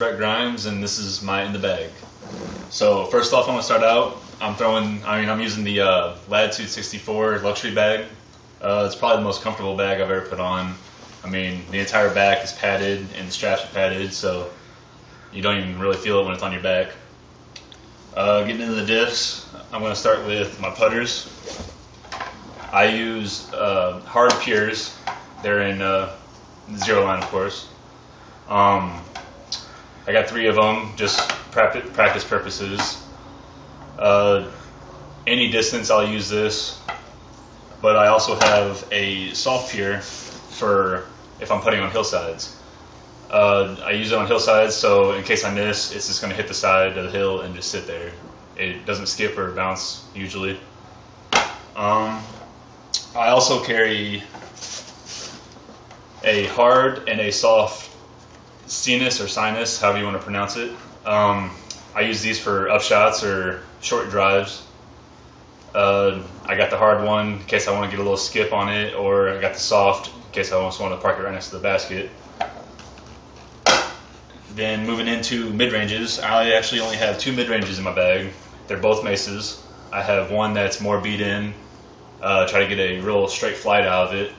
Brett Grimes, and this is my in the bag. So first off, I'm gonna start out. I'm using the Latitude 64 luxury bag. It's probably the most comfortable bag I've ever put on. I mean, the entire back is padded and the straps are padded, so you don't even really feel it when it's on your back. Getting into the diffs, I'm gonna start with my putters. I use Hard Pures. They're in zero line, of course. I got 3 of them, just practice purposes. Any distance I'll use this, but I also have a Soft Pure for if I'm putting on hillsides. I use it on hillsides, so in case I miss, it's just going to hit the side of the hill and just sit there. It doesn't skip or bounce usually. I also carry a hard and a soft Sinus or Sinus, however you want to pronounce it. I use these for upshots or short drives. I got the hard one in case I want to get a little skip on it, or I got the soft in case I just want to park it right next to the basket. Then moving into mid-ranges, I actually only have 2 mid-ranges in my bag. They're both Mesas. I have one that's more beat in, try to get a real straight flight out of it,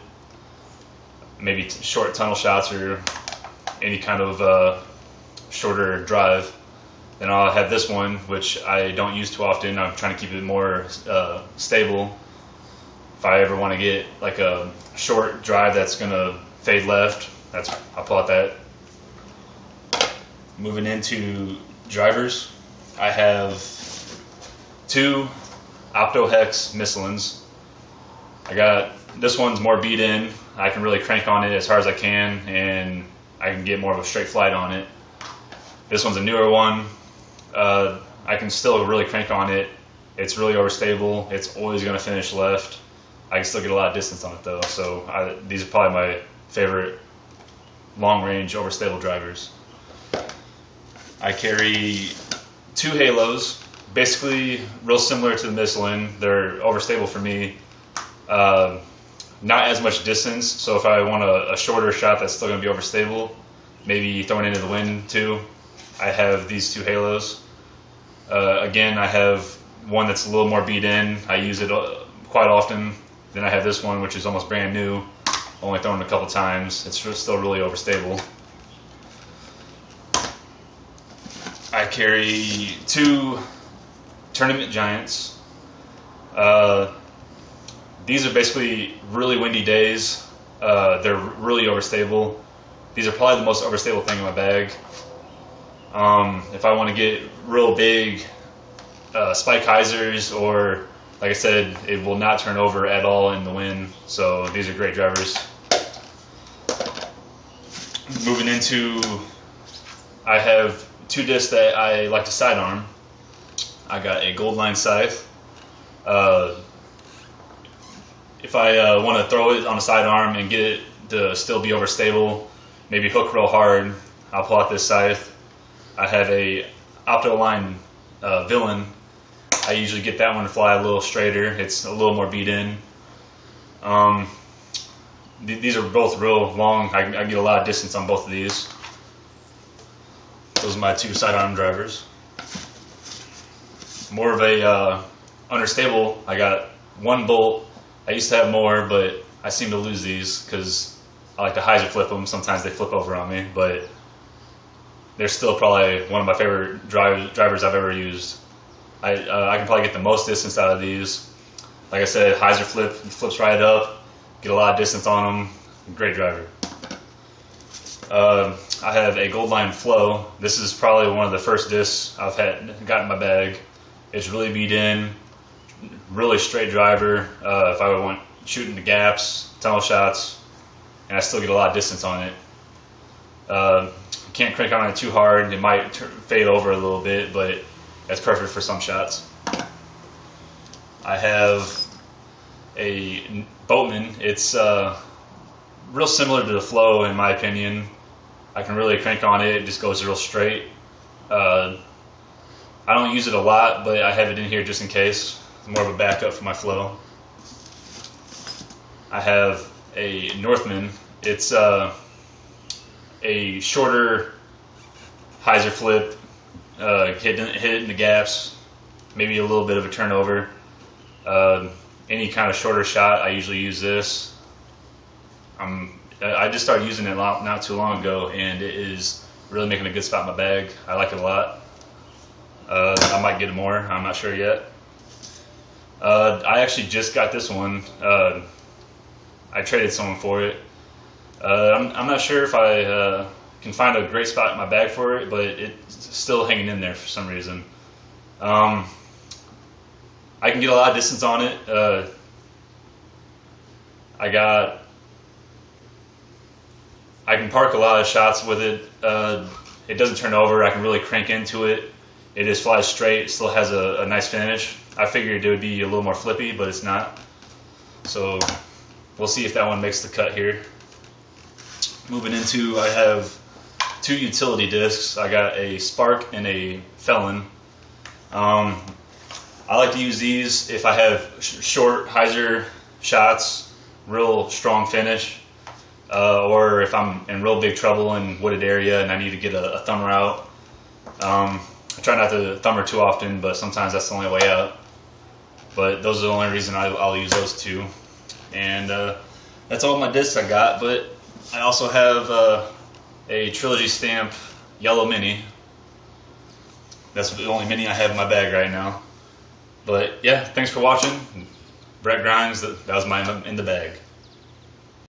maybe short tunnel shots or any kind of shorter drive. Then I'll have this one, which I don't use too often. I'm trying to keep it more stable. If I ever want to get like a short drive that's going to fade left, I'll pull out that. Moving into drivers, I have 2 Opto-Hex Missilins. This one's more beat in. I can really crank on it as hard as I can, and I can get more of a straight flight on it. This one's a newer one. I can still really crank on it. It's really overstable. It's always going to finish left. I can still get a lot of distance on it though. So these are probably my favorite long-range overstable drivers. I carry 2 Halos, basically real similar to the Missilin. They're overstable for me. Not as much distance, so if I want a shorter shot that's still going to be overstable, maybe throwing into the wind too, I have these 2 Halos. Again, I have one that's a little more beat in. I use it quite often. Then I have this one, which is almost brand new, only thrown a couple times. It's still really overstable. I carry 2 Tournament Giants. These are basically really windy days. They're really overstable. These are probably the most overstable thing in my bag. If I want to get real big spike hyzers, or like I said, it will not turn over at all in the wind. So these are great drivers. Moving into, I have 2 discs that I like to sidearm. I got a Goldline Scythe. If I want to throw it on a sidearm and get it to still be overstable, maybe hook real hard, I'll pull out this scythe. I have a Opto-Line Villain. I usually get that one to fly a little straighter. It's a little more beat in. These are both real long. I get a lot of distance on both of these. Those are my 2 sidearm drivers. More of a understable, I got 1 bolt. I used to have more, but I seem to lose these because I like to hyzer flip them. Sometimes they flip over on me, but they're still probably one of my favorite drivers I've ever used. I can probably get the most distance out of these. Like I said, hyzer flip, flips right up, get a lot of distance on them. Great driver. I have a Goldline Flow. This is probably one of the first discs I've got in my bag. It's really beat in, really straight driver. If I want shooting the gaps, tunnel shots, and I still get a lot of distance on it. Can't crank on it too hard. It might fade over a little bit, but that's perfect for some shots. I have a Boatman. It's real similar to the Flow in my opinion. I can really crank on it. It just goes real straight. I don't use it a lot, but I have it in here just in case. It's more of a backup for my Flow. I have a Northman. It's a shorter hyzer flip, hit it in the gaps, maybe a little bit of a turnover. Any kind of shorter shot, I usually use this. I just started using it not too long ago, and it is really making a good spot in my bag. I like it a lot. I might get more, I'm not sure yet. I actually just got this one. I traded someone for it. I'm not sure if I can find a great spot in my bag for it, but it's still hanging in there for some reason. I can get a lot of distance on it. I can park a lot of shots with it. It doesn't turn over. I can really crank into it. It just flies straight. It still has a nice finish. I figured it would be a little more flippy, but it's not. So we'll see if that one makes the cut here. Moving into, I have 2 utility discs. I got a Spark and a Felon. I like to use these if I have short hyzer shots, real strong finish, or if I'm in real big trouble in wooded area and I need to get a thumber out. I try not to thumber too often, but sometimes that's the only way out. But those are the only reason I'll use those 2. And that's all my discs I got, but I also have a Trilogy Stamp Yellow Mini. That's the only Mini I have in my bag right now. But yeah, thanks for watching. Brett Grimes, that was my in the bag.